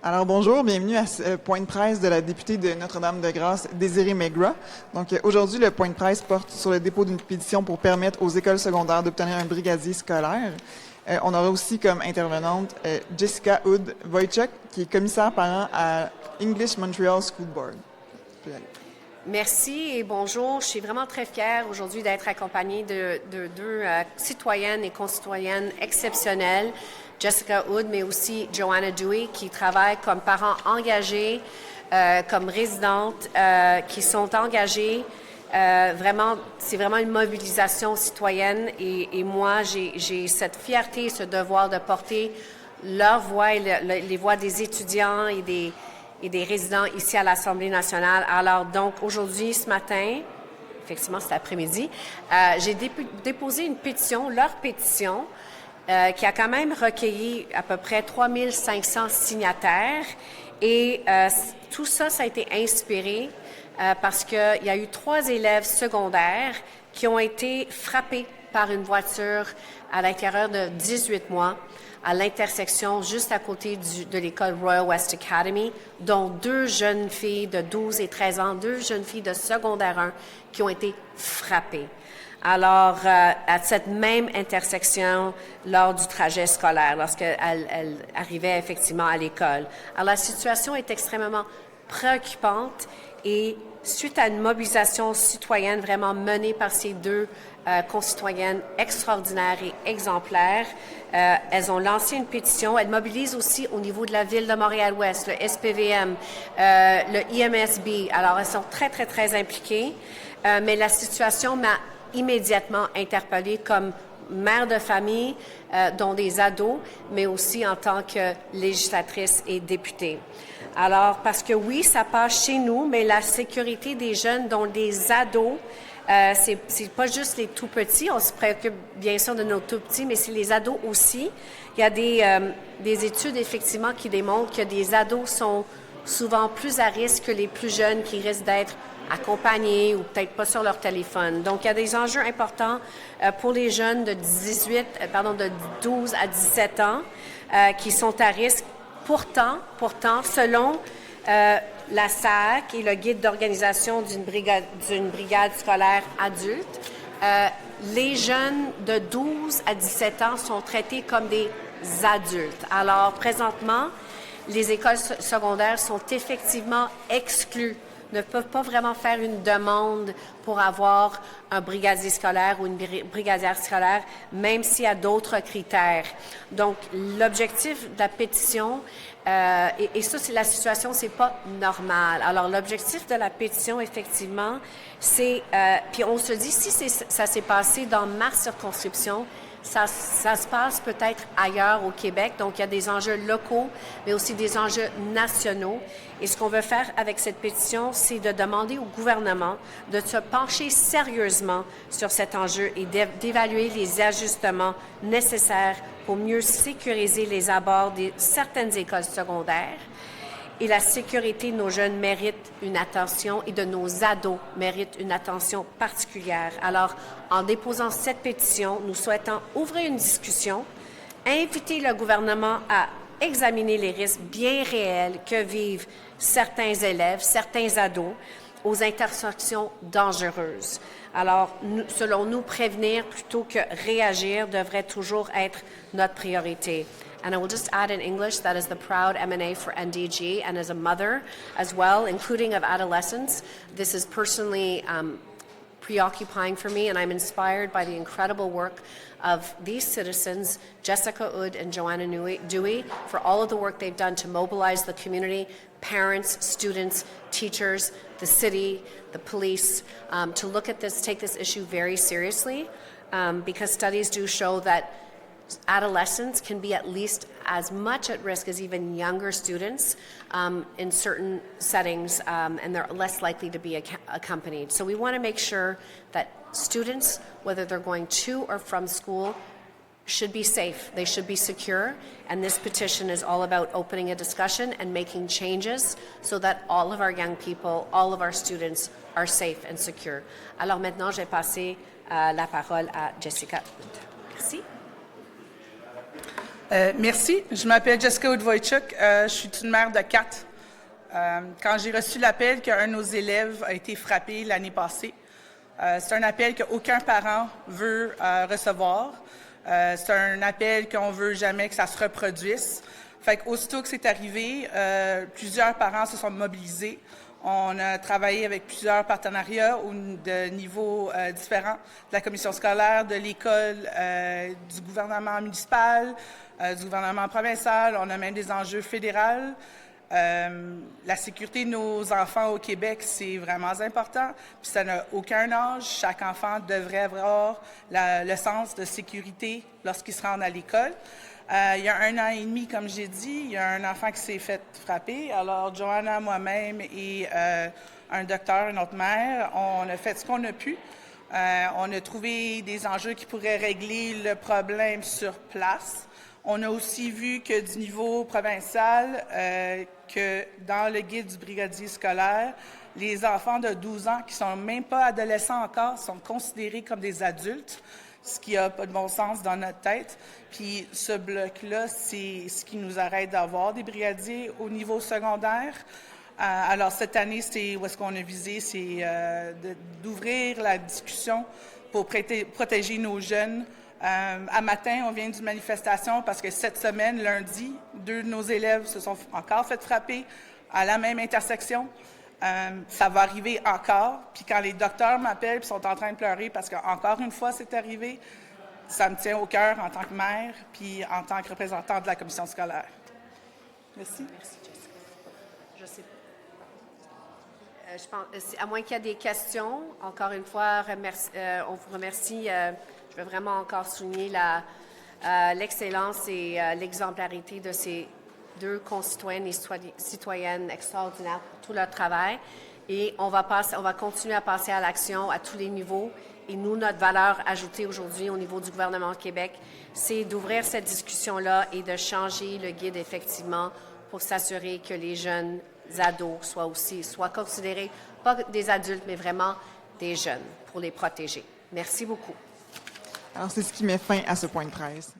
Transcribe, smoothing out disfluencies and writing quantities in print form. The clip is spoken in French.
Alors bonjour, bienvenue à ce point de presse de la députée de Notre-Dame-de-Grâce, Désirée Maigret. Donc aujourd'hui, le point de presse porte sur le dépôt d'une pétition pour permettre aux écoles secondaires d'obtenir un brigadier scolaire. On aura aussi comme intervenante Jessica Hood-Wojcik, qui est commissaire parent à English Montreal School Board. Merci et bonjour. Je suis vraiment très fière aujourd'hui d'être accompagnée de deux citoyennes et concitoyennes exceptionnelles, Jessica Hood, mais aussi Joanna Dewey, qui travaillent comme parents engagés, comme résidentes, qui sont engagées. Vraiment, c'est vraiment une mobilisation citoyenne et moi, j'ai cette fierté et ce devoir de porter leur voix et les voix des étudiants et des résidents ici à l'Assemblée nationale. Alors donc, aujourd'hui, ce matin, effectivement, cet après-midi, j'ai déposé une pétition, leur pétition, qui a quand même recueilli à peu près 3500 signataires. Et tout ça, ça a été inspiré parce qu'il y a eu 3 élèves secondaires qui ont été frappés par une voiture à l'intérieur de 18 mois à l'intersection juste à côté de l'école Royal West Academy, dont 2 jeunes filles de 12 et 13 ans, 2 jeunes filles de secondaire 1 qui ont été frappées. Alors, à cette même intersection, lors du trajet scolaire, lorsqu'elle arrivait effectivement à l'école. Alors, la situation est extrêmement préoccupante et suite à une mobilisation citoyenne vraiment menée par ces 2 concitoyennes extraordinaires et exemplaires, elles ont lancé une pétition. Elles mobilisent aussi au niveau de la ville de Montréal-Ouest, le SPVM, le IMSB. Alors, elles sont très, très, très impliquées. Mais la situation m'a immédiatement interpellée comme mère de famille, dont des ados, mais aussi en tant que législatrice et députée. Alors, parce que oui, ça passe chez nous, mais la sécurité des jeunes, dont des ados, c'est pas juste les tout petits, on se préoccupe bien sûr de nos tout petits, mais c'est les ados aussi. Il y a des études effectivement qui démontrent que des ados sont souvent plus à risque que les plus jeunes qui risquent d'être accompagnés ou peut-être pas sur leur téléphone. Donc, il y a des enjeux importants pour les jeunes de 12 à 17 ans qui sont à risque. Pourtant, selon la SAC et le guide d'organisation d'une brigade scolaire adulte, les jeunes de 12 à 17 ans sont traités comme des adultes. Alors, présentement, les écoles secondaires sont effectivement exclues, ne peuvent pas vraiment faire une demande pour avoir un brigadier scolaire ou une brigadière scolaire, même s'il y a d'autres critères. Donc, l'objectif de la pétition, et ça, c'est la situation, c'est pas normal. Alors, l'objectif de la pétition, effectivement, c'est, puis on se dit, si ça s'est passé dans ma circonscription, ça se passe peut-être ailleurs au Québec. Donc, il y a des enjeux locaux, mais aussi des enjeux nationaux. Et ce qu'on veut faire avec cette pétition, c'est de demander au gouvernement de se pencher sérieusement sur cet enjeu et d'évaluer les ajustements nécessaires pour mieux sécuriser les abords de certaines écoles secondaires. Et la sécurité de nos jeunes mérite une attention et de nos ados mérite une attention particulière. Alors, en déposant cette pétition, nous souhaitons ouvrir une discussion, inviter le gouvernement à examiner les risques bien réels que vivent certains élèves, certains ados, aux intersections dangereuses. Alors, selon nous, prévenir plutôt que réagir devrait toujours être notre priorité. And I will just add in English, that is the proud M&A for NDG, and as a mother as well, including of adolescents, this is personally preoccupying for me, and I'm inspired by the incredible work of these citizens, Jessica Hood and Joanna Dewey, for all of the work they've done to mobilize the community, parents, students, teachers, the city, the police, to look at this, take this issue very seriously, because studies do show that adolescents can be at least as much at risk as even younger students in certain settings, and they're less likely to be accompanied. So we want to make sure that students, whether they're going to or from school, should be safe. They should be secure. And this petition is all about opening a discussion and making changes so that all of our young people, all of our students are safe and secure. Alors maintenant, je vais passer la parole à Jessica. Merci. Merci. Je m'appelle Jessica Wood-Wojcik. Je suis une mère de 4. Quand j'ai reçu l'appel qu'un de nos élèves a été frappé l'année passée, c'est un appel qu'aucun parent veut recevoir. C'est un appel qu'on veut jamais que ça se reproduise. Fait qu'aussitôt que c'est arrivé, plusieurs parents se sont mobilisés. On a travaillé avec plusieurs partenariats de niveaux différents, de la commission scolaire, de l'école, du gouvernement municipal, du gouvernement provincial. On a même des enjeux fédéraux. La sécurité de nos enfants au Québec, c'est vraiment important. Puis ça n'a aucun âge. Chaque enfant devrait avoir le sens de sécurité lorsqu'il se rend à l'école. Il y a 1 an et demi, comme j'ai dit, il y a un enfant qui s'est fait frapper. Alors, Joanna, moi-même et un docteur, une autre mère, on a fait ce qu'on a pu. On a trouvé des enjeux qui pourraient régler le problème sur place. On a aussi vu que du niveau provincial, que dans le guide du brigadier scolaire, les enfants de 12 ans qui ne sont même pas adolescents encore sont considérés comme des adultes, ce qui n'a pas de bon sens dans notre tête. Puis ce bloc-là, c'est ce qui nous arrête d'avoir des brigadiers au niveau secondaire. Alors cette année, c'est où est-ce qu'on a visé, c'est d'ouvrir la discussion pour protéger nos jeunes. À matin, on vient d'une manifestation parce que cette semaine, lundi, 2 de nos élèves se sont encore fait frapper à la même intersection. Ça va arriver encore. Puis quand les docteurs m'appellent et sont en train de pleurer parce qu'encore une fois, c'est arrivé, ça me tient au cœur en tant que mère puis en tant que représentante de la commission scolaire. Merci. Merci, Jessica. Je sais pas. Je pense, à moins qu'il y ait des questions, encore une fois, on vous remercie. Je veux vraiment encore souligner l'excellence et l'exemplarité de ces 2 concitoyennes et citoyennes extraordinaires pour tout leur travail. Et on va continuer à passer à l'action à tous les niveaux. Et nous, notre valeur ajoutée aujourd'hui au niveau du gouvernement du Québec, c'est d'ouvrir cette discussion-là et de changer le guide effectivement pour s'assurer que les jeunes ados soient considérés pas des adultes, mais vraiment des jeunes pour les protéger. Merci beaucoup. Alors, c'est ce qui met fin à ce point de presse.